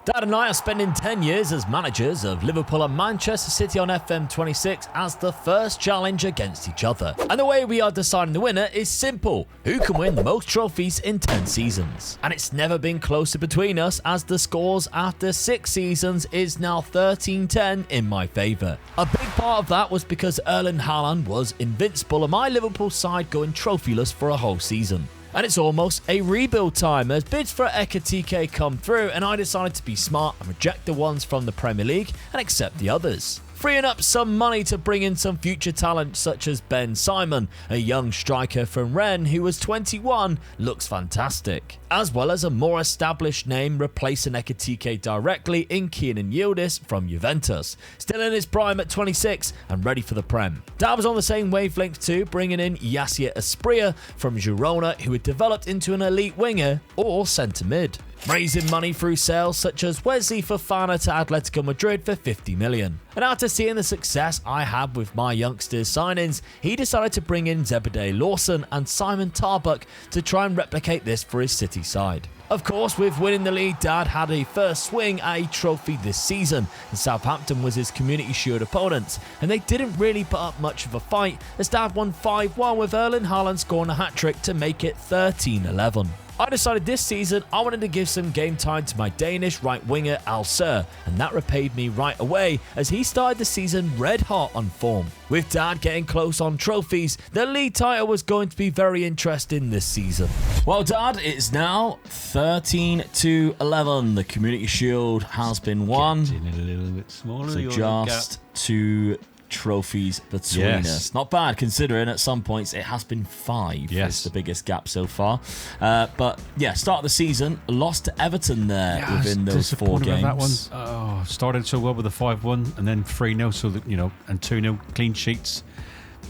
Dad and I are spending 10 years as managers of Liverpool and Manchester City on FM26 as the first challenge against each other. And the way we are deciding the winner is simple. Who can win the most trophies in 10 seasons? And it's never been closer between us, as the scores after 6 seasons is now 13-10 in my favour. A big part of that was because Erling Haaland was invincible and my Liverpool side going trophyless for a whole season. And it's almost a rebuild time as bids for Ekitike come through, and I decided to be smart and reject the ones from the Premier League and accept the others, freeing up some money to bring in some future talent such as Ben Simon, a young striker from Rennes who was 21, looks fantastic, as well as a more established name replacing Ekitike directly in Kenan Yildiz from Juventus, still in his prime at 26 and ready for the Prem. Dad was on the same wavelength too, bringing in Yassir Asprilla from Girona, who had developed into an elite winger or centre mid, raising money through sales such as Wesley Fofana to Atletico Madrid for 50 million. And after seeing the success I had with my youngsters' signings, he decided to bring in Zebedee Lawson and Simon Tarbuck to try and replicate this for his City side. Of course, with winning the league, Dad had a first swing at a trophy this season, and Southampton was his Community Shield opponent, and they didn't really put up much of a fight as Dad won 5-1 with Erling Haaland scoring a hat-trick to make it 13-11. I decided this season I wanted to give some game time to my Danish right winger Al Sur, and that repaid me right away as he started the season red hot on form. With Dad getting close on trophies, the league title was going to be very interesting this season. Well, Dad, it's now 13-11. The Community Shield has been won. Getting a little bit smaller. So just 2 trophies between us. Not bad considering at some points it has been 5. Yes. It's the biggest gap so far. But yeah, start of the season, lost to Everton there within those 4 games. That one. Oh, started so well with a 5-1 and then 3-0, so that, and 2-0 clean sheets.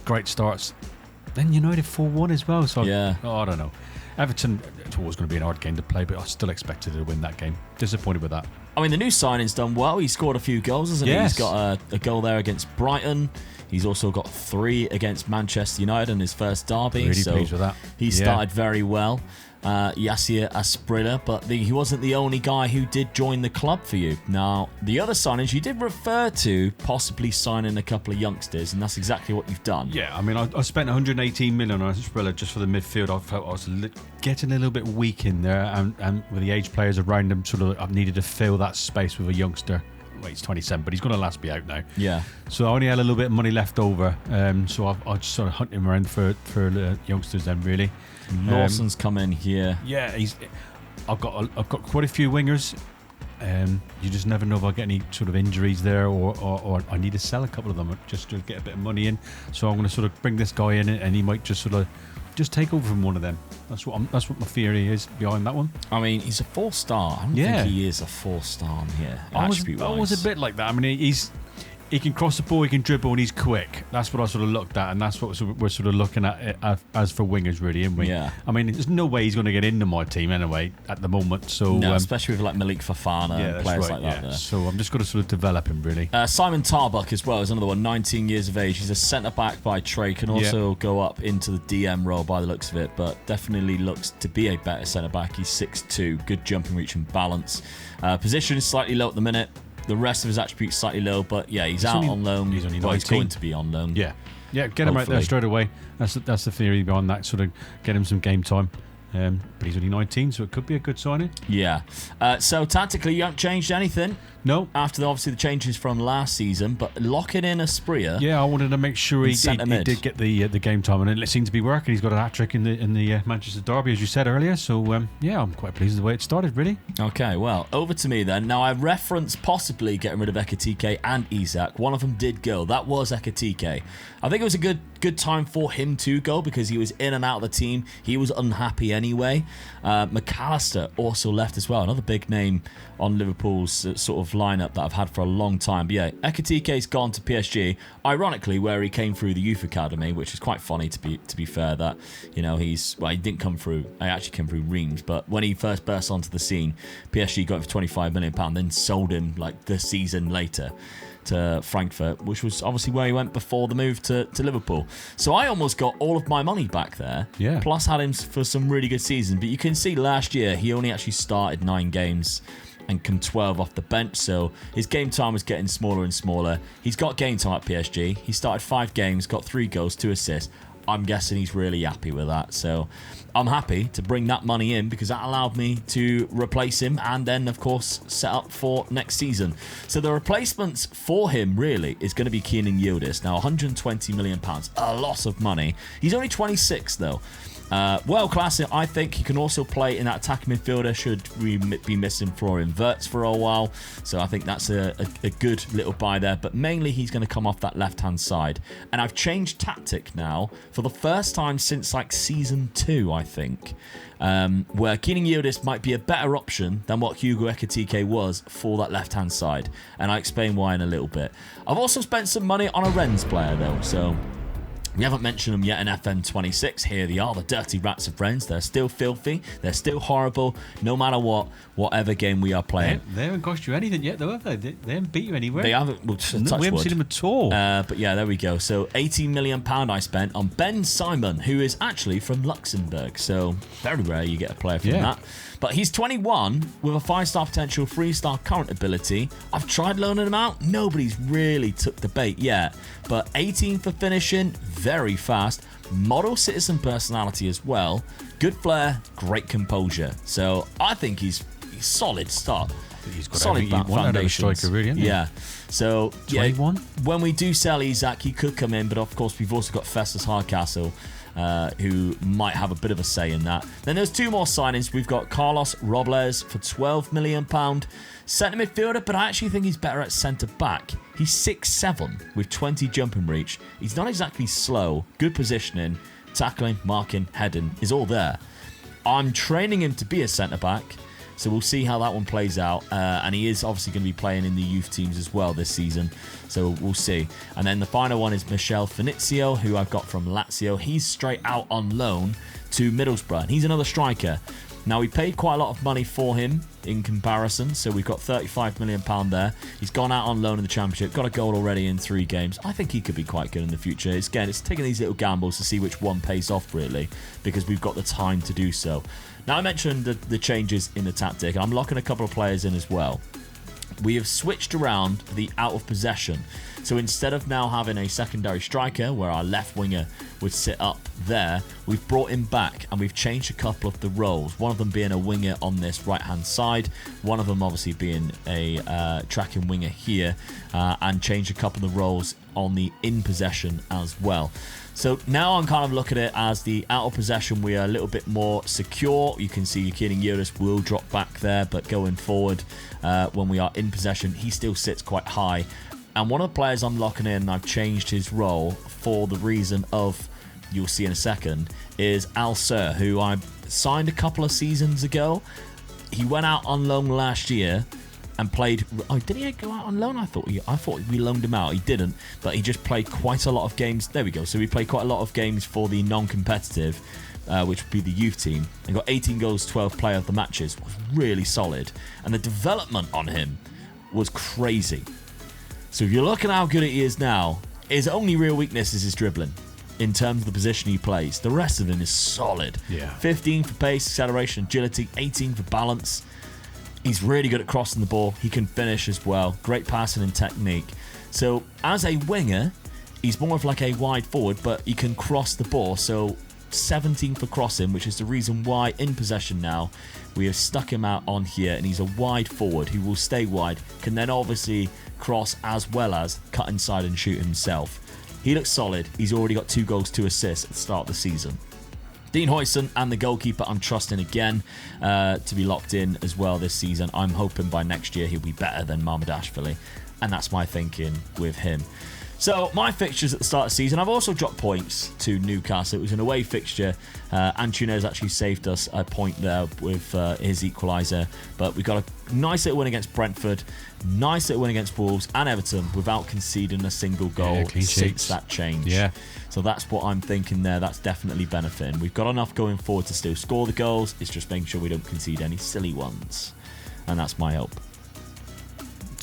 Great starts. Then United 4-1 as well. So yeah. I don't know. Everton, it's always going to be an hard game to play, but I still expected to win that game. Disappointed with that. I mean, the new signing's done well. He scored a few goals, hasn't he? He's got a goal there against Brighton. He's also got 3 against Manchester United in his first derby. Really pleased with that. He started very well. Yassir Asprilla, but he wasn't the only guy who did join the club for you. Now, the other signings, you did refer to possibly signing a couple of youngsters, and that's exactly what you've done. Yeah, I mean, I spent 118 million on Asprilla just for the midfield. I felt I was getting a little bit weak in there, and with the age players around him, I needed to fill that space with a youngster. Well, he's 27, but he's going to last me out now. Yeah. So I only had a little bit of money left over, so I just sort of hunting around for youngsters then, really. Lawson's come in here. Yeah, I've got quite a few wingers. You just never know if I get any sort of injuries there, or I need to sell a couple of them just to get a bit of money in. So I'm going to sort of bring this guy in, and he might just sort of take over from one of them. That's what my theory is behind that one. I mean, he's a 4-star. I don't think he is a 4-star on here. I was a bit like that. I mean, he can cross the ball, he can dribble, and he's quick. That's what I sort of looked at, and that's what we're sort of looking at as for wingers, really, isn't we? Yeah. I mean, there's no way he's going to get into my team anyway at the moment. So no, especially with like Malik Fofana and players like that. There. So I'm just going to sort of develop him, really. Simon Tarbuck as well is another one, 19 years of age. He's a centre-back by trade, can also go up into the DM role by the looks of it, but definitely looks to be a better centre-back. He's 6'2", good jumping reach and balance. Position is slightly low at the minute. The rest of his attributes slightly low, but yeah, he's out on loan. He's only 19. He's going to be on loan. Yeah, get him right there straight away. That's the theory behind that. Sort of get him some game time. But he's only 19, so it could be a good signing. Yeah. So tactically, you haven't changed anything. No. After obviously the changes from last season, but locking in Asprilla. Yeah, I wanted to make sure he did get the game time, and it seemed to be working. He's got a hat trick in the Manchester derby, as you said earlier. So yeah, I'm quite pleased with the way it started, really. Okay, well, over to me then. Now I referenced possibly getting rid of Ekitike and Isak. One of them did go. That was Ekitike. I think it was a good time for him to go because he was in and out of the team. He was unhappy anyway. McAllister also left as well. Another big name on Liverpool's sort of lineup that I've had for a long time. But yeah, Ekitike's gone to PSG, ironically where he came through the youth academy, which is quite funny to be fair. That he didn't come through. I actually came through Reims, but when he first burst onto the scene, PSG got him for £25 million, then sold him like the season later to Frankfurt, which was obviously where he went before the move to Liverpool. So I almost got all of my money back there. Yeah. Plus had him for some really good seasons. But you can see last year he only actually started 9 games and come 12 off the bench, so his game time was getting smaller and smaller. He's got game time at PSG. He started 5 games, got 3 goals, 2 assists. I'm guessing he's really happy with that. So I'm happy to bring that money in because that allowed me to replace him and then, of course, set up for next season. So the replacements for him really is going to be Kenan Yildiz. Now, £120 million, a lot of money. He's only 26 though. World class, I think he can also play in that attacking midfielder should we be missing Florian Wirtz for a while. So I think that's a good little buy there. But mainly he's going to come off that left-hand side. And I've changed tactic now for the first time since like season 2, I think. Where Kenan Yildiz might be a better option than what Hugo Ekitike was for that left-hand side. And I'll explain why in a little bit. I've also spent some money on a Rennes player though, so... We haven't mentioned them yet in FM26. Here they are, the dirty rats of Rennes. They're still filthy. They're still horrible, no matter whatever game we are playing. They haven't cost you anything yet, though, have they? They haven't beat you anywhere. They haven't. Well, we haven't seen them at all. But yeah, there we go. So £18 million I spent on Ben Simon, who is actually from Luxembourg. So very rare you get a player from that. But he's 21 with a 5-star potential, 3-star current ability. I've tried loaning him out. Nobody's really took the bait yet. But 18 for finishing, very fast. Model citizen personality as well. Good flair, great composure. So I think he's solid start. He's got solid foundations. Striker, really, yeah. So 21. When we do sell Isak, he could come in, but of course we've also got Festus Hardcastle, who might have a bit of a say in that. Then there's 2 more signings. We've got Carlos Robles for £12 million. Centre midfielder, but I actually think he's better at centre back. He's 6'7" with 20 jumping reach. He's not exactly slow. Good positioning, tackling, marking, heading is all there. I'm training him to be a centre back, so we'll see how that one plays out. And he is obviously going to be playing in the youth teams as well this season, so we'll see. And then the final one is Michel Finizio, who I've got from Lazio. He's straight out on loan to Middlesbrough, and he's another striker. Now, we paid quite a lot of money for him in comparison, so we've got £35 million there. He's gone out on loan in the Championship, got a goal already in 3 games. I think he could be quite good in the future. It's taking these little gambles to see which one pays off, really, because we've got the time to do so. Now, I mentioned the changes in the tactic. I'm locking a couple of players in as well. We have switched around the out of possession. So instead of now having a secondary striker where our left winger would sit up there, we've brought him back and we've changed a couple of the roles. One of them being a winger on this right-hand side. One of them obviously being a tracking winger here, and changed a couple of the roles on the in possession as well. So now I'm kind of looking at it as the out of possession, we are a little bit more secure. You can see Kenan Yildiz will drop back there, but going forward, when we are in possession, he still sits quite high. And one of the players I'm locking in, I've changed his role for the reason of, you'll see in a second, is Al Sir, who I signed a couple of seasons ago. He went out on loan last year and played. Oh, did he go out on loan? I thought we loaned him out. He didn't, but he just played quite a lot of games. There we go. So we played quite a lot of games for the non-competitive, which would be the youth team, and got 18 goals, 12 player of the matches. Was really solid, and the development on him was crazy. So if you're looking at how good he is now, his only real weakness is his dribbling in terms of the position he plays. The rest of him is solid. Yeah. 15 for pace, acceleration, agility, 18 for balance. He's really good at crossing the ball. He can finish as well. Great passing and technique. So as a winger, he's more of like a wide forward, but he can cross the ball. So 17 for crossing, which is the reason why in possession now we have stuck him out on here, and he's a wide forward who will stay wide, can then obviously cross as well as cut inside and shoot himself. He looks solid. He's already got 2 goals, 2 assists at the start of the season. Dean Huijsen and the goalkeeper I'm trusting again to be locked in as well this season. I'm hoping by next year he'll be better than Mamardashvili, and that's my thinking with him. So my fixtures at the start of the season, I've also dropped points to Newcastle. It was an away fixture. Antunes actually saved us a point there with his equaliser. But we got a nice little win against Brentford, nice little win against Wolves and Everton without conceding a single goal since that change. Yeah. So that's what I'm thinking there. That's definitely benefiting. We've got enough going forward to still score the goals. It's just making sure we don't concede any silly ones. And that's my hope.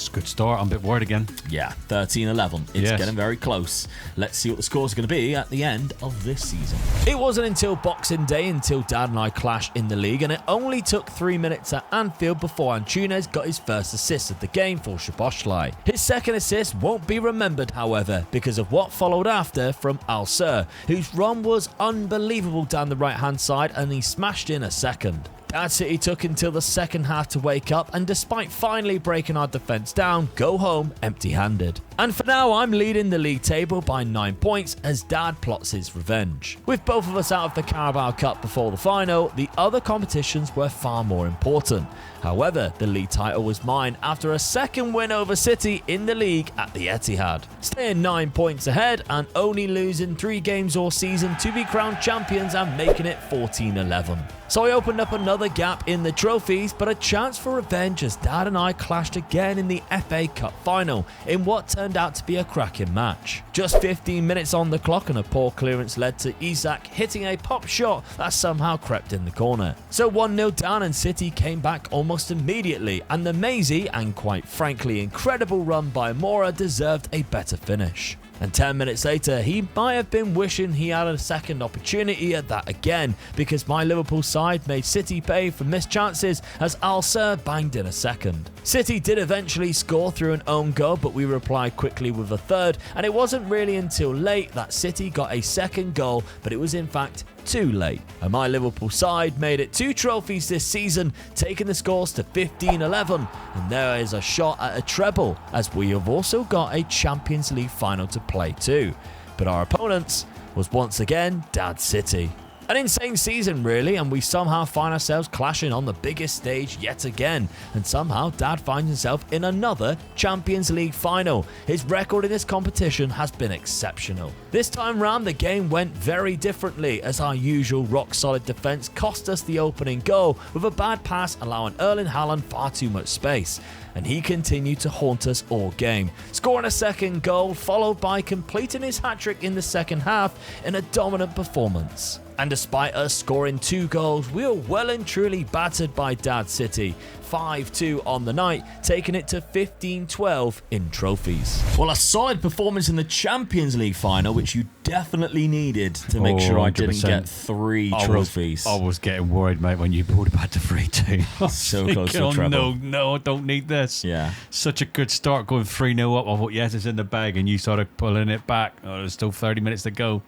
It's a good start. I'm a bit worried again. Yeah, 13-11. It's getting very close. Let's see what the score's going to be at the end of this season. It wasn't until Boxing Day until Dad and I clashed in the league, and it only took 3 minutes at Anfield before Antunes got his first assist of the game for Szoboszlai. His second assist won't be remembered, however, because of what followed after from Al-Sur, whose run was unbelievable down the right-hand side, and he smashed in a second. Dad City took until the second half to wake up, and despite finally breaking our defence down, go home empty-handed. And for now, I'm leading the league table by 9 points as Dad plots his revenge. With both of us out of the Carabao Cup before the final, the other competitions were far more important. However, the league title was mine after a second win over City in the league at the Etihad. Staying 9 points ahead and only losing 3 games all season to be crowned champions and making it 14-11. So I opened up another gap in the trophies, but a chance for revenge as Dad and I clashed again in the FA Cup final in what turned out to be a cracking match. Just 15 minutes on the clock and a poor clearance led to Isak hitting a pop shot that somehow crept in the corner. So 1-0 down and City came back almost immediately, and the mazy and quite frankly incredible run by Moura deserved a better finish. And 10 minutes later, he might have been wishing he had a second opportunity at that again, because my Liverpool side made City pay for missed chances as Al-Sur banged in a second. City did eventually score through an own goal, but we replied quickly with a third, and it wasn't really until late that City got a second goal, but it was in fact too late. And my Liverpool side made it 2 trophies this season, taking the scores to 15-11, and there is a shot at a treble, as we have also got a Champions League final to play too. But our opponents was once again Dad City. An insane season really, and we somehow find ourselves clashing on the biggest stage yet again, and somehow Dad finds himself in another Champions League final. His record in this competition has been exceptional. This time round the game went very differently, as our usual rock solid defence cost us the opening goal with a bad pass allowing Erling Haaland far too much space. And he continued to haunt us all game, scoring a second goal followed by completing his hat-trick in the second half in a dominant performance. And despite us scoring 2 goals, we were well and truly battered by Dad City, 5-2 on the night, taking it to 15-12 in trophies. Well, a solid performance in the Champions League final, which you definitely needed to make sure I didn't get 3 trophies. I was getting worried, mate, when you pulled it back to 3-2. So close to a treble. No, I don't need this. Yeah. Such a good start going 3-0 up. I thought, yes, it's in the bag, and you started pulling it back. Oh, there's still 30 minutes to go.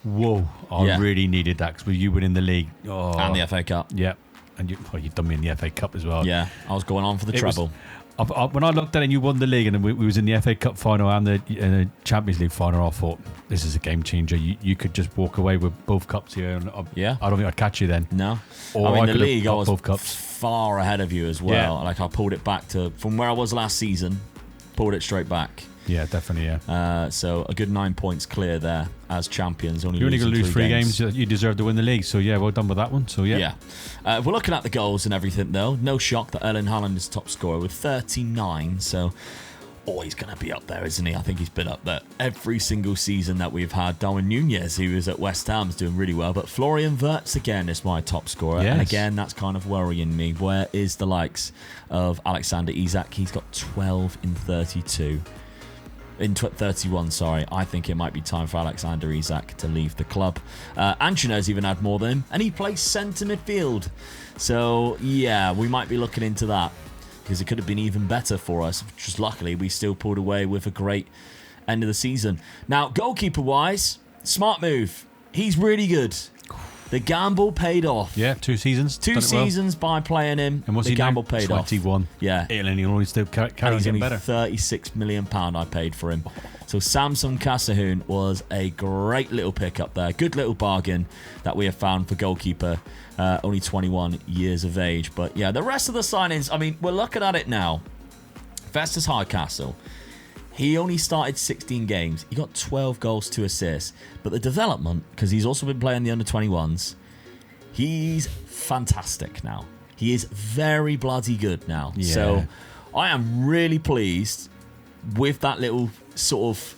Whoa, I really needed that because you were in the league. Oh. And the FA Cup. Yeah. And you've done me in the FA Cup as well. Yeah, I was going on for the treble. When I looked at it and you won the league and we was in the FA Cup final and the Champions League final, I thought, this is a game changer. You could just walk away with both cups here. And I don't think I'd catch you then. No. Or I mean, the league, I was both cups. far ahead of you as well. Yeah. Like, I pulled it back to, from where I was last season, pulled it straight back. Yeah, definitely, yeah. So a good 9 points clear there as champions. You're only going to lose 3 games. You deserve to win the league. So, yeah, well done with that one. So, yeah. We're looking at the goals and everything, though. No shock that Erling Haaland is top scorer with 39. So, he's going to be up there, isn't he? I think he's been up there every single season that we've had. Darwin Nunez, who was at West Ham, is doing really well. But Florian Wirtz, again, is my top scorer. Yes. And again, that's kind of worrying me. Where is the likes of Alexander Isak? He's got 12 in 32. In 31, sorry. I think it might be time for Alexander Isak to leave the club. Antunes even had more than him, and he plays centre midfield. So, yeah, we might be looking into that, because it could have been even better for us. Just luckily, we still pulled away with a great end of the season. Now, goalkeeper-wise, smart move. He's really good. The gamble paid off. Yeah, 2 seasons. 2 seasons by playing him. And what's the he gamble now? paid 21. off. 21. Yeah. And he'll only still carry on getting better. £36 million I paid for him. So Samson Casahoon was a great little pickup there. Good little bargain that we have found for goalkeeper. Only 21 years of age. But yeah, the rest of the signings, I mean, we're looking at it now. Festus Hardcastle. He only started 16 games. He got 12 goals, 2 assists. But the development, because he's also been playing the under-21s, he's fantastic now. He is very bloody good now. Yeah. So I am really pleased with that little sort of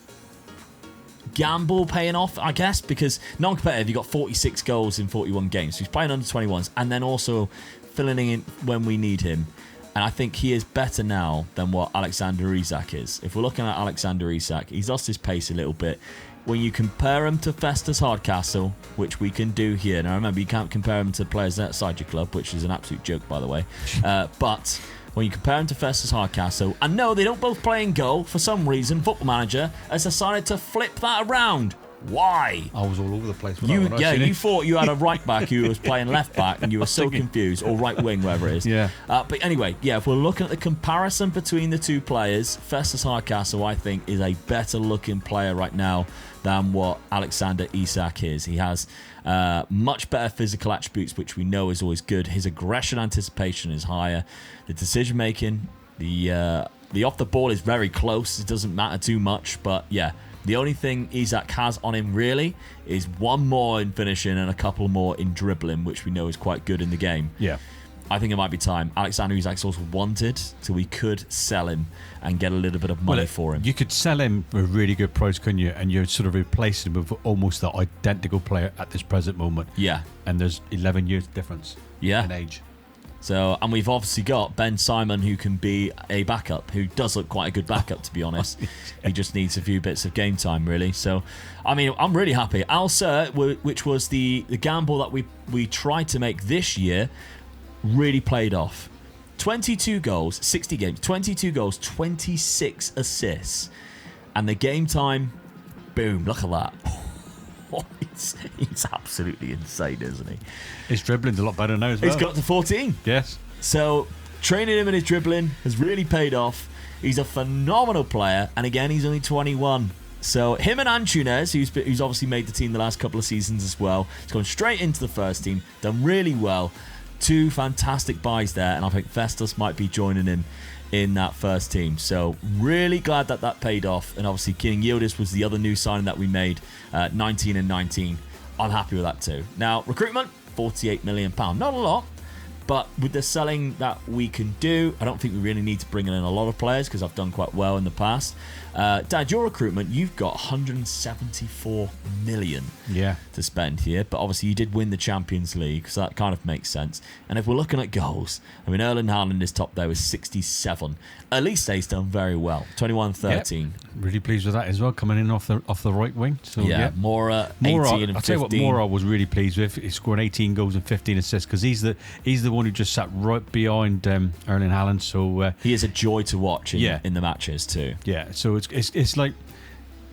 gamble paying off, I guess, because non-competitive, he got 46 goals in 41 games. So he's playing under-21s and then also filling in when we need him. And I think he is better now than what Alexander Isak is. If we're looking at Alexander Isak, he's lost his pace a little bit. When you compare him to Festus Hardcastle, which we can do here. Now, remember, you can't compare him to players outside your club, which is an absolute joke, by the way. But when you compare him to Festus Hardcastle, and no, they don't both play in goal. For some reason, Football Manager has decided to flip that around. Why? I was all over the place. You thought you had a right back who was playing left back, and you were so confused, or right wing, whatever it is. Yeah. But anyway, if we're looking at the comparison between the two players, Festus Hardcastle, I think, is a better looking player right now than what Alexander Isak is. He has much better physical attributes, which we know is always good. His aggression anticipation is higher. The decision making, the off the ball is very close. It doesn't matter too much, but the only thing Isak has on him really is one more in finishing and a couple more in dribbling, which we know is quite good in the game. Yeah. I think it might be time. Alexander Isak's also wanted, so we could sell him and get a little bit of money for him. You could sell him for a really good price, couldn't you? And you're sort of replacing him with almost the identical player at this present moment. Yeah. And there's 11 years difference in age. So, and we've obviously got Ben Simon, who can be a backup, who does look quite a good backup, to be honest. He just needs a few bits of game time, really. So, I mean, I'm really happy. Al Sir, which was the gamble that we tried to make this year, really played off. 22 goals, 60 games, 22 goals, 26 assists. And the game time, boom, look at that. He's absolutely insane, isn't he? His dribbling's a lot better now as well. He's got to 14. Yes. So training him in his dribbling has really paid off. He's a phenomenal player, and again, he's only 21. So him and Antunes, who's obviously made the team the last couple of seasons as well, he's gone straight into the first team, done really well. Two fantastic buys there, and I think Festus might be joining him in that first team. So really glad that paid off. And obviously King Yildiz was the other new signing that we made, 19 and 19. I'm happy with that too. Now, recruitment, £48 million. Not a lot, but with the selling that we can do, I don't think we really need to bring in a lot of players because I've done quite well in the past. Dad, your recruitment, you've got 174 million to spend here, but obviously you did win the Champions League, so that kind of makes sense. And if we're looking at goals, I mean, Erling Haaland is top there with 67. Elise has done very well, 21-13. Yep. Really pleased with that as well, coming in off the right wing. So Mora 18 and 15. I'll tell you what Mora was really pleased with. He scored 18 goals and 15 assists because he's the one who just sat right behind Erling Haaland. So he is a joy to watch in the matches too. Yeah, so it's like,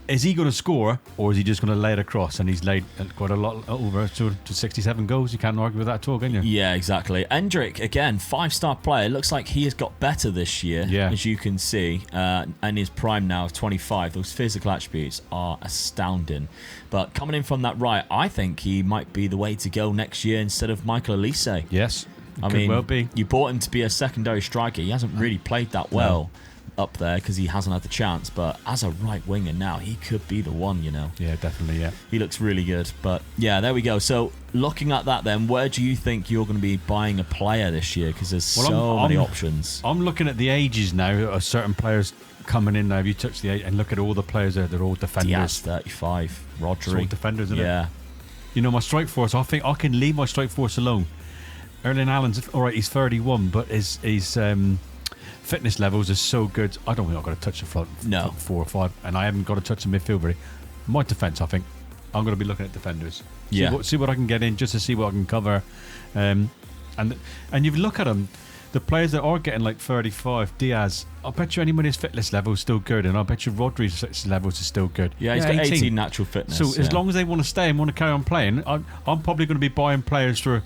is he going to score or is he just going to lay it across? And he's laid quite a lot over to 67 goals. You can't argue with that at all, can you? Yeah, exactly. Endrick, again, 5-star player. Looks like he has got better this year, as you can see. And his prime now of 25. Those physical attributes are astounding. But coming in from that right, I think he might be the way to go next year instead of Michael Elise. Yes, well be. You bought him to be a secondary striker. He hasn't really played that well. Up there because he hasn't had the chance, but as a right winger now, he could be the one, Yeah, definitely, yeah. He looks really good, but there we go. So looking at that then, where do you think you're going to be buying a player this year? Because there's so many options. I'm looking at the ages now of certain players coming in now. If you touch the age and look at all the players there, they're all defenders. Diaz, 35. Rodri. It's all defenders, isn't it? My strike force, I think I can leave my strike force alone. Erling Haaland's, all right, he's 31, but his fitness levels are so good. I don't think I've got to touch the front 4 or 5, and I haven't got to touch the midfield really. My defence, I think I'm going to be looking at defenders. See what I can get in, just to see what I can cover. And you look at them, the players that are getting like 35, Diaz, I bet you anybody's fitness level is still good, and I bet you Rodri's fitness levels is still good. Yeah, he's got 18 natural fitness. So as long as they want to stay and want to carry on playing, I'm probably going to be buying players for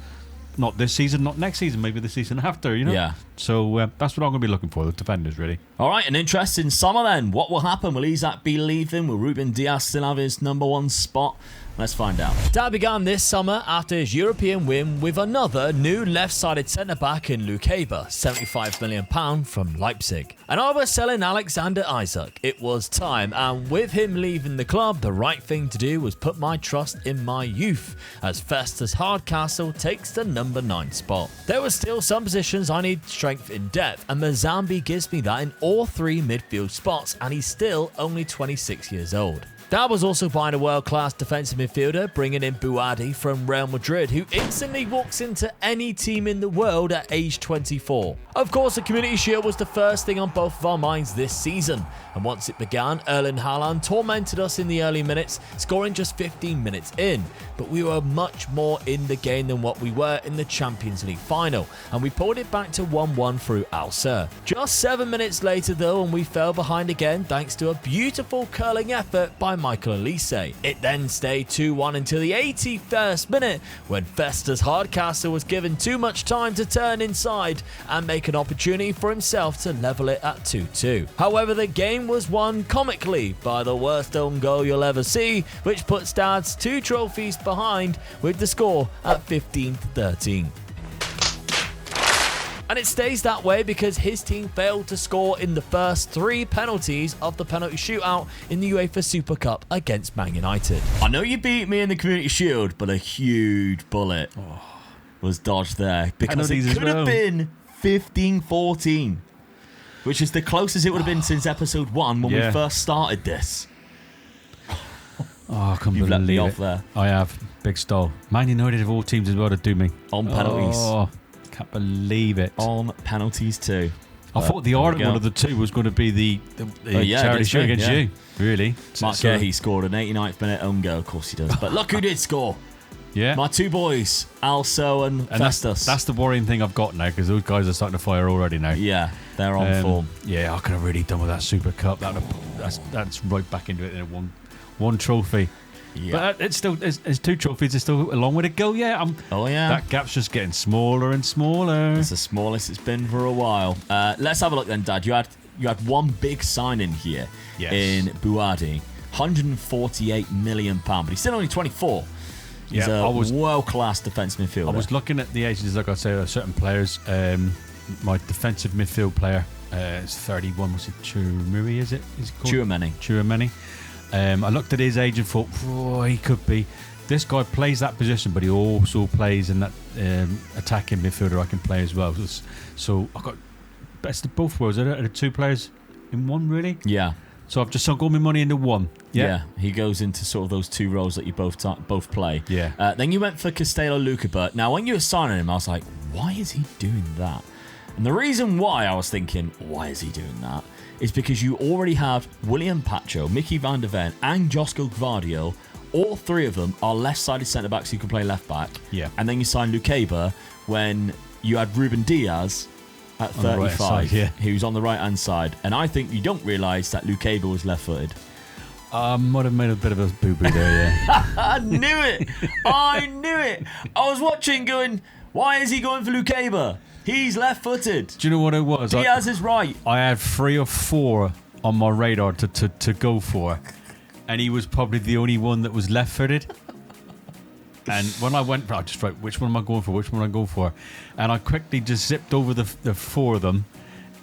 not this season, not next season, maybe the season after, Yeah. So that's what I'm going to be looking for, the defenders, really. All right, an interesting summer then. What will happen? Will Isak be leaving? Will Ruben Diaz still have his number one spot? Let's find out. That began this summer after his European win with another new left-sided centre-back in Lukeba, £75 million from Leipzig. And over selling Alexander Isak, it was time, and with him leaving the club, the right thing to do was put my trust in my youth, as Festus Hardcastle takes the number 9 spot. There were still some positions I need strength in depth, and Mazambi gives me that in all 3 midfield spots, and he's still only 26 years old. That was also behind a world-class defensive midfielder, bringing in Buadi from Real Madrid, who instantly walks into any team in the world at age 24. Of course, the Community Shield was the first thing on both of our minds this season, and once it began, Erling Haaland tormented us in the early minutes, scoring just 15 minutes in. But we were much more in the game than what we were in the Champions League final, and we pulled it back to 1-1 through Al Sir. Just 7 minutes later though, and we fell behind again thanks to a beautiful curling effort by Michael Elise. It then stayed 2-1 until the 81st minute, when Festus Hardcastle was given too much time to turn inside and make an opportunity for himself to level it at 2-2. However, the game was won comically by the worst own goal you'll ever see, which put Stads 2 trophies behind with the score at 15-13. And it stays that way because his team failed to score in the first 3 penalties of the penalty shootout in the UEFA Super Cup against Man United. I know you beat me in the Community Shield, but a huge bullet was dodged there because it could have been 15-14, which is the closest it would have been since episode 1 when we first started this. Oh, I can't You've let me believe off there. I have. Big stall. Man United of all teams as well to do me. On penalties. Oh, can't believe it. On penalties too. I thought the Ireland one of the two was going to be the charity shield against you. Really? Mark Gahey scored an 89th minute own goal. Of course he does. But look who did score. Yeah. My 2 boys, Also and Festus. That's the worrying thing I've got now, because those guys are starting to fire already now. Yeah, they're on form. Yeah, I could have really done with that Super Cup. That's right back into it in one trophy. Yeah. But it's 2 trophies. It's still a long way to go. Yeah. That gap's just getting smaller and smaller. It's the smallest it's been for a while. Let's have a look then, Dad. You had one big signing here in Buadi, £148 million, but he's still only 24. He's a world-class defensive midfielder. I was looking at the ages, like I say, of certain players. My defensive midfield player is 31. Was it Chouameni? Is it? Is it called? Chouameni. I looked at his age and thought, he could be. This guy plays that position, but he also plays in that attacking midfielder I can play as well. So I've got best of both worlds. Are there 2 players in one, really? Yeah. So I've just sunk all my money into one. Yeah, he goes into sort of those 2 roles that you both play. Yeah. Then you went for Castello Lucaba. Now, when you were signing him, I was like, why is he doing that? And the reason why I was thinking, why is he doing that, is because you already have William Pacho, Mickey van der Ven, and Josko Gvardiol. All 3 of them are left-sided centre-backs who can play left-back. Yeah. And then you signed Lucaba when you had Ruben Diaz at 35, side, who's on the right-hand side. And I think you don't realise that Lucaba was left-footed. I might have made a bit of a boo-boo there, yeah. I knew it! I was watching going, why is he going for Lucaba? He's left-footed. Do you know what it was? Diaz is right. I had 3 or 4 on my radar to go for, and he was probably the only one that was left-footed. And when I went, I just wrote, which one am I going for? Which one am I going for? And I quickly just zipped over the 4 of them,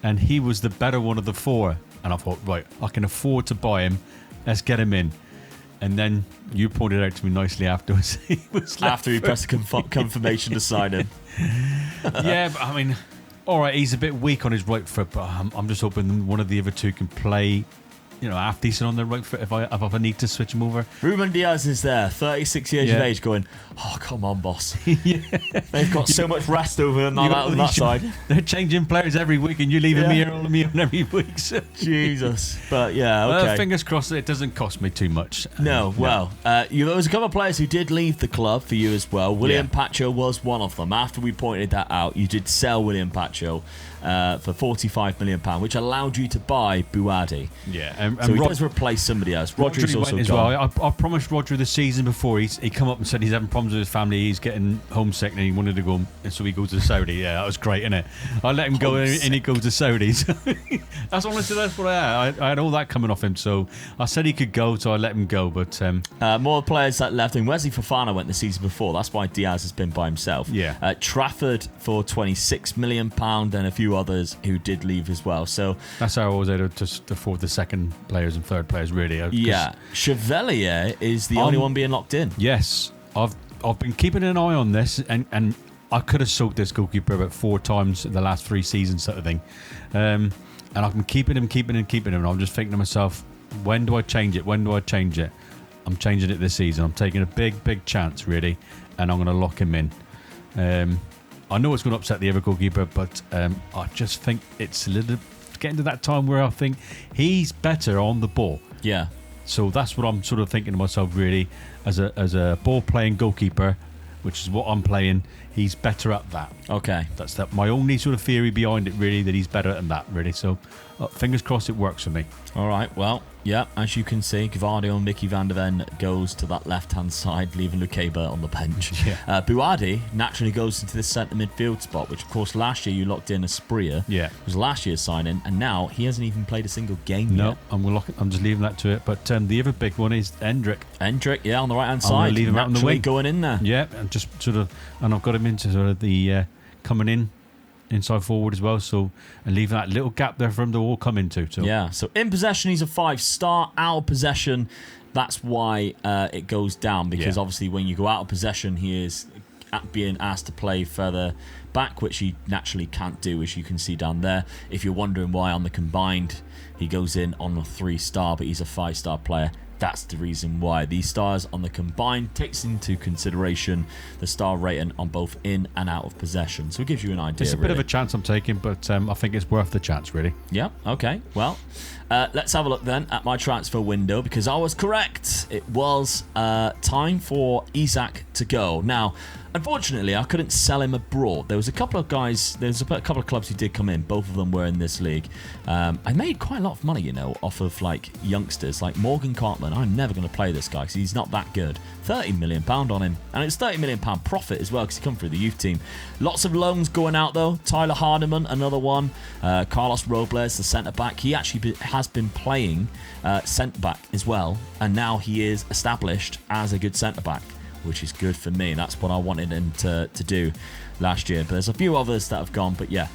and he was the better one of the 4. And I thought, right, I can afford to buy him. Let's get him in. And then you pointed out to me nicely afterwards. He was after he pressed confirmation to sign him. Yeah, but I mean, all right, he's a bit weak on his right foot, but I'm just hoping one of the other 2 can play, half decent on their right foot if I need to switch him over. Ruben Diaz is there, 36 years of age, going, oh, come on, boss. They've got so much rest over them on that side. They're changing players every week, and you're leaving me here all of me on every week. So. Jesus. But yeah, okay. Fingers crossed that it doesn't cost me too much. No, well, there was a couple of players who did leave the club for you as well. William Pacho was one of them. After we pointed that out, you did sell William Pacho for £45 million, which allowed you to buy Buadi. Yeah, so he does replace somebody else. Rodri's also as gone. well. I promised Rodri the season before he come up and said he's having problems with his family. He's getting homesick and he wanted to go, and so he goes to Saudi. Yeah, that was great, innit? I let him go and he goes to Saudi. So that's honestly that's what I had. I had all that coming off him, so I said he could go, so I let him go. But more players that left him. Wesley Fofana went the season before. That's why Diaz has been by himself. Yeah. Trafford for £26 million, and a few others who did leave as well. So that's how I was able to afford the second players and third players, really. Yeah, Chevalier is the only one being locked in. Yes, I've been keeping an eye on this, and I could have sold this goalkeeper about 4 times in the last 3 seasons, sort of thing. And I've been keeping him, and I'm just thinking to myself, when do I change it? I'm changing it this season. I'm taking a big chance, really, and I'm going to lock him in. I know it's going to upset the other goalkeeper, but I just think it's a little getting to that time where I think he's better on the ball. Yeah. So that's what I'm sort of thinking to myself, really, as a ball-playing goalkeeper, which is what I'm playing. He's better at that. Okay. That's my only sort of theory behind it, really, that he's better at that, really. So fingers crossed it works for me. All right, well, yeah, as you can see, Gvardiol and Mickey van der Ven goes to that left-hand side, leaving Lukeba on the bench. Yeah. Buadi naturally goes into the centre midfield spot, which, of course, last year you locked in Asprilla. Yeah. It was last year's signing, and now he hasn't even played a single game No, yet. I'm just leaving that to it. But the other big one is Hendrick. Hendrick, yeah, on the right-hand I'm gonna side. leave him out on the naturally wing. going in there. Yeah, and just sort of, and I've got him into sort of the coming in inside forward as well, so and leaving that little gap there for him to all come into. So Yeah, so in possession he's a 5-star. Out of possession, that's why it goes down, because obviously when you go out of possession he is being asked to play further back, which he naturally can't do, as you can see down there. If you're wondering why on the combined he goes in on a 3-star but he's a 5-star player, that's the reason why. These stars on the combined takes into consideration the star rating on both in and out of possession. So it gives you an idea. it's a bit of a chance I'm taking, but I think it's worth the chance, really. Yeah, okay. Well, let's have a look then at my transfer window, because I was correct. It was time for Isak to go. Now, unfortunately, I couldn't sell him abroad. There was a couple of guys, there's a couple of clubs who did come in. Both of them were in this league. I made quite a lot of money, off of like youngsters like Morgan Cartman. I'm never going to play this guy because he's not that good. £30 million on him, and it's £30 million profit as well because he come through the youth team. Lots of loans going out though. Tyler Hardiman, another one. Carlos Robles, the centre back. He actually has been playing centre back as well, and now he is established as a good centre back, which is good for me. That's what I wanted him to do last year. But there's a few others that have gone. But yeah,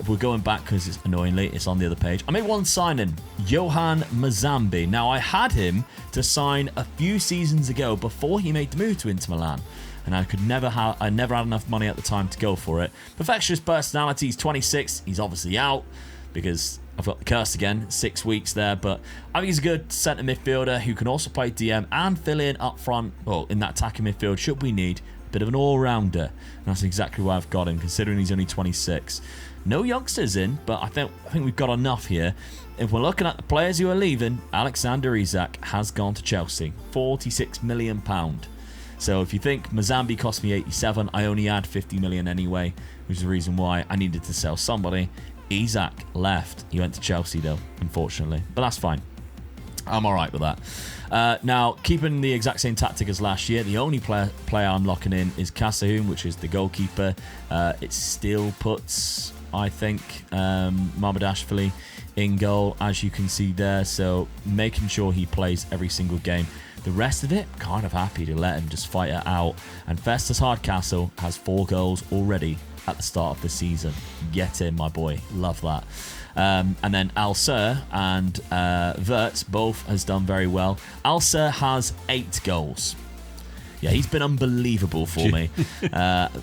we're going back because it's annoyingly it's on the other page. I made one signing, Johan Mazambi. Now I had him to sign a few seasons ago before he made the move to Inter Milan, and I never had enough money at the time to go for it. Perfectionist personality. He's 26. He's obviously out because I've got the curse again, 6 weeks there, but I think he's a good centre midfielder who can also play DM and fill in up front, well, in that attacking midfield, should we need a bit of an all-rounder. And that's exactly why I've got him, considering he's only 26. No youngsters in, but I think we've got enough here. If we're looking at the players who are leaving, Alexander Isak has gone to Chelsea, £46 million. So if you think Mazambi cost me 87, I only had 50 million anyway, which is the reason why I needed to sell somebody. Isak left. He went to Chelsea though, unfortunately, but that's fine. I'm all right with that. Now, keeping the exact same tactic as last year, the only player I'm locking in is Kasahun, which is the goalkeeper. It still puts, I think, Mamadashvili in goal, as you can see there. So making sure he plays every single game. The rest of it, kind of happy to let him just fight it out. And Festus Hardcastle has 4 goals already at the start of the season. Get in, my boy. Love that. And then Alcer and Wirtz both has done very well. Alcer has 8 goals. Yeah, he's been unbelievable for me.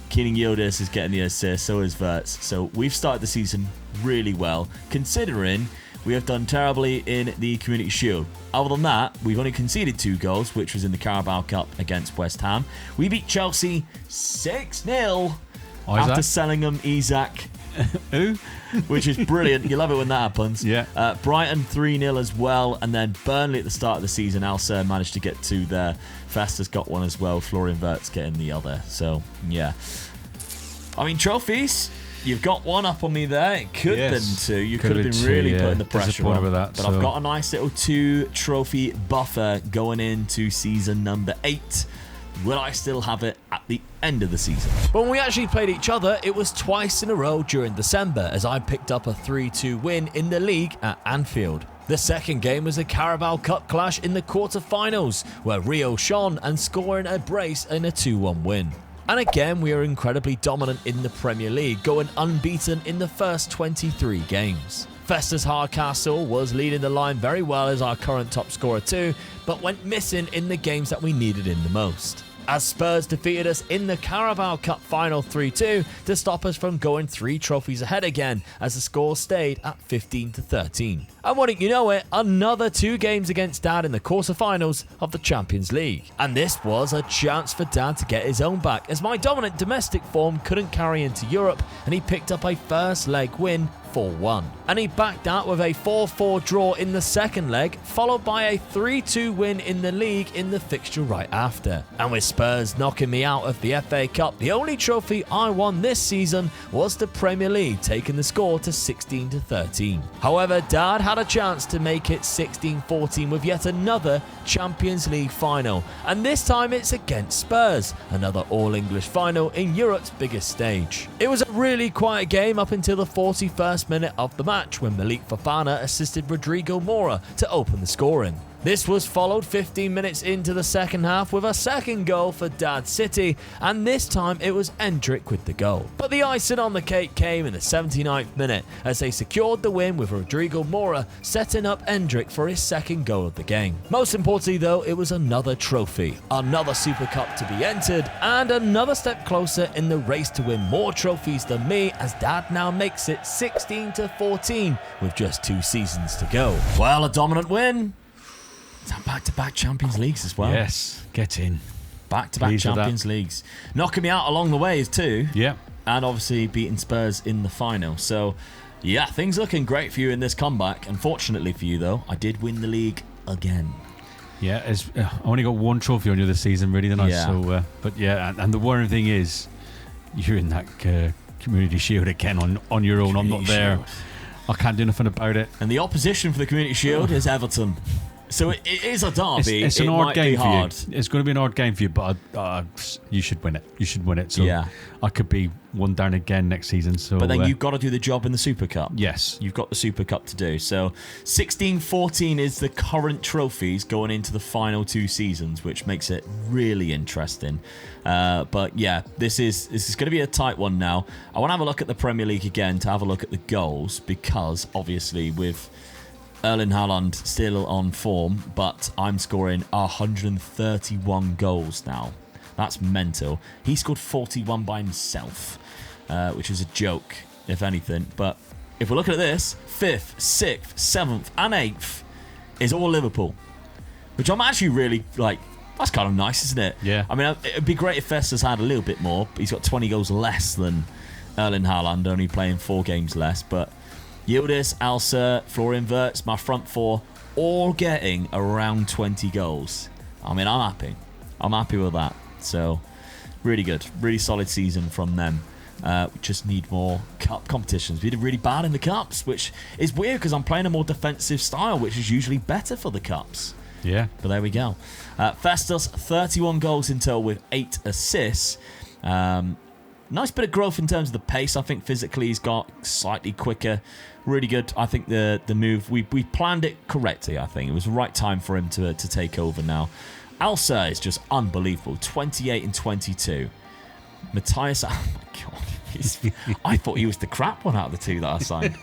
Keeling Yildiz is getting the assist, so is Wirtz. So we've started the season really well, considering we have done terribly in the Community Shield. Other than that, we've only conceded 2 goals, which was in the Carabao Cup against West Ham. We beat Chelsea 6-0 after selling them Isak. Who? Which is brilliant. You love it when that happens. Yeah. Brighton 3-0 as well. And then Burnley at the start of the season, Alcer managed to get 2 there. Festus got 1 as well. Florian Wirtz getting the other. So, yeah. I mean, trophies. You've got 1 up on me there. It could have been 2. You could have been really putting the pressure on. With that, but I've got a nice little 2 trophy buffer going into season number 8. Will I still have it at the end of the season? But when we actually played each other, it was twice in a row during December, as I picked up a 3-2 win in the league at Anfield. The second game was a Carabao Cup clash in the quarter-finals, where Rio shone and scoring a brace in a 2-1 win. And again, we are incredibly dominant in the Premier League, going unbeaten in the first 23 games. Festus Hardcastle was leading the line very well as our current top scorer too, but went missing in the games that we needed him the most. as Spurs defeated us in the Carabao Cup final 3-2 to stop us from going 3 trophies ahead again, as the score stayed at 15-13. And wouldn't you know it, another 2 games against Dad in the quarter-finals of the Champions League. And this was a chance for Dad to get his own back, as my dominant domestic form couldn't carry into Europe, and he picked up a first leg win 4-1. And he backed out with a 4-4 draw in the second leg, followed by a 3-2 win in the league in the fixture right after. And with Spurs knocking me out of the FA Cup, the only trophy I won this season was the Premier League, taking the score to 16-13. However, Dad had a chance to make it 16-14 with yet another Champions League final, and this time it's against Spurs, another all-English final in Europe's biggest stage. It was a really quiet game up until the 41st minute of the match, when Malik Fofana assisted Rodrigo Mora to open the scoring. This was followed 15 minutes into the second half with a second goal for Dad City, and this time it was Endrick with the goal. But the icing on the cake came in the 79th minute, as they secured the win with Rodrigo Mora setting up Endrick for his second goal of the game. Most importantly though, it was another trophy, another Super Cup to be entered, and another step closer in the race to win more trophies than me, as Dad now makes it 16-14 with just 2 seasons to go. Well, a dominant win. Back-to-back Champions Leagues as well. Yes, get in. Back-to-back Champions Leagues. Knocking me out along the way too. Yeah. And obviously beating Spurs in the final. So, yeah, things looking great for you in this comeback. Unfortunately for you, though, I did win the league again. Yeah, I only got 1 trophy on you this season, really, didn't I? Yeah. So, but yeah, and the worrying thing is, you're in that Community Shield again on your own. I'm not there. Shield. I can't do nothing about it. And the opposition for the Community Shield is Everton. So it is a derby. It's an odd game for you. Hard. It's going to be an odd game for you, but you should win it. You should win it. So yeah. I could be 1 down again next season. So, but then you've got to do the job in the Super Cup. Yes. You've got the Super Cup to do. So 16-14 is the current trophies going into the final 2 seasons, which makes it really interesting. But yeah, this is going to be a tight one now. I want to have a look at the Premier League again to have a look at the goals, because obviously with Erling Haaland still on form, but I'm scoring 131 goals now. That's mental. He scored 41 by himself, which is a joke, if anything. But if we're looking at this, 5th, 6th, 7th and 8th is all Liverpool, which I'm actually really like. That's kind of nice, isn't it? Yeah. I mean, it'd be great if Festus had a little bit more. He's got 20 goals less than Erling Haaland, only playing 4 games less, but Yildiz, Alser, Florian Wirtz, my front 4, all getting around 20 goals. I mean, I'm happy. I'm happy with that. So, really good. Really solid season from them. We just need more cup competitions. We did really bad in the cups, which is weird because I'm playing a more defensive style, which is usually better for the cups. Yeah. But there we go. Festus, 31 goals in total with 8 assists. Nice bit of growth in terms of the pace. I think physically he's got slightly quicker. Really good. I think the move, we planned it correctly, I think. It was the right time for him to take over now. Alser is just unbelievable. 28 and 22. Matthias, oh my God. I thought he was the crap one out of the 2 that I signed.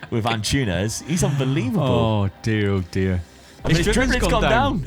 With Antunes. He's unbelievable. Oh, dear, oh, dear. His dribbling's gone down.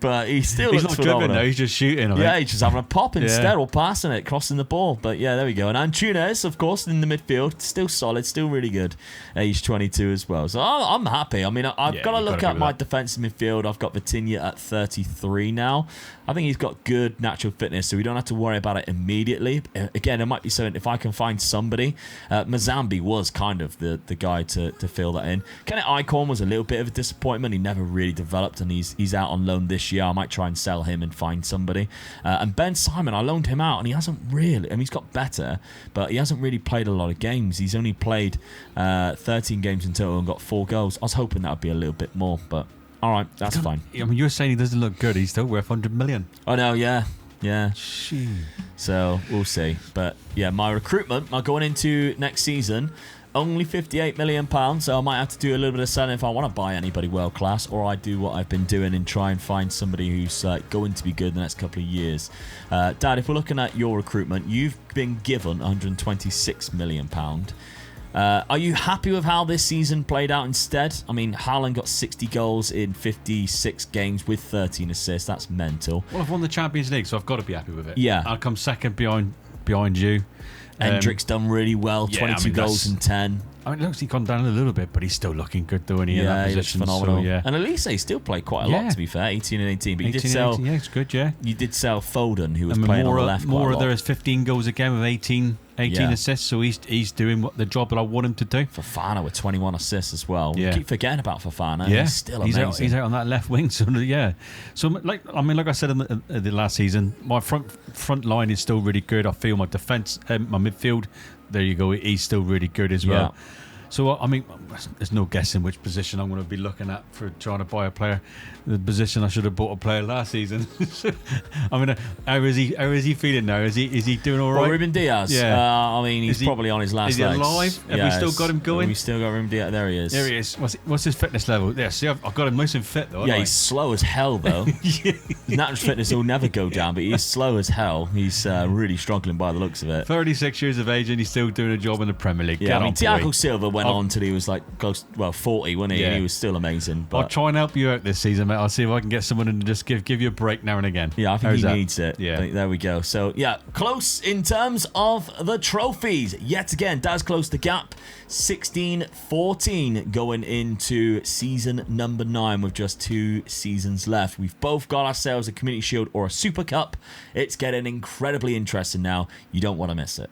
But he still he's looks not phenomenal. dribbling now, he's just shooting. He's just having a pop instead, or passing it, crossing the ball. But yeah, there we go. And Antunes, of course, in the midfield, still solid, still really good. Age 22 as well. So I'm happy. I mean, I've got to look at my defensive midfield. I've got Vitinha at 33 now. I think he's got good natural fitness, so we don't have to worry about it immediately. Again, it might be something if I can find somebody. Mazambi was kind of the guy to fill that in. Kenneth Icon was a little bit of a disappointment. He never really developed, and he's out on loan this year. I might try and sell him and find somebody. And Ben Simon, I loaned him out, and he hasn't really. I mean, he's got better, but he hasn't really played a lot of games. He's only played 13 games in total and got 4 goals. I was hoping that would be a little bit more, but all right, that's fine. I mean, you're saying he doesn't look good. He's still worth 100 million. I know, yeah. Shit. So we'll see. But yeah, my recruitment, going into next season, only £58 million. So I might have to do a little bit of selling if I want to buy anybody world class, or I do what I've been doing and try and find somebody who's going to be good in the next couple of years. Dad, if we're looking at your recruitment, you've been given £126 million. Are you happy with how this season played out instead? I mean, Haaland got 60 goals in 56 games with 13 assists. That's mental. Well, I've won the Champions League, so I've got to be happy with it. Yeah. I'll come second behind you. Hendrick's done really well, 22 goals and 10. I mean, it looks like he's gone down a little bit, but he's still looking good, though, in that he looks position. phenomenal. So, yeah. And Elise still played quite a lot, to be fair, 18 and 18. But you did sell... Yeah, it's good, yeah. You did sell Foden, who was playing on the left quite a lot. There is 15 goals again with 18 assists, so he's doing the job that I want him to do. Fofana with 21 assists as well. Yeah. We keep forgetting about Fofana. Yeah. He's still amazing. He's out on that left wing, so yeah. So like I said in the last season, my front line is still really good. I feel my defence, my midfield, there you go, he's still really good as well. Yeah. So, I mean, there's no guessing which position I'm going to be looking at for trying to buy a player. The position I should have bought a player last season. I mean, how is he feeling now? Is he doing all right? Well, Ruben Diaz. Yeah. I mean, he's probably on his last legs. Is he alive? Have we still got him going? We've still got Ruben Diaz. There he is. There he is. What's his fitness level? Yeah, see, I've got him nice and fit, though. Yeah, he's slow as hell, though. His natural fitness will never go down, but he's slow as hell. He's really struggling by the looks of it. 36 years of age and he's still doing a job in the Premier League. Yeah, I mean, Thiago Silva went on till he was like 40, wasn't he? Yeah. And he was still amazing. But I'll try and help you out this season, mate. I'll see if I can get someone to just give you a break now and again. Yeah, I think he needs it. Yeah. There we go. So, yeah, close in terms of the trophies. Yet again, Daz closed the gap. 16-14 going into season number 9 with just 2 seasons left. We've both got ourselves a Community Shield or a Super Cup. It's getting incredibly interesting now. You don't want to miss it.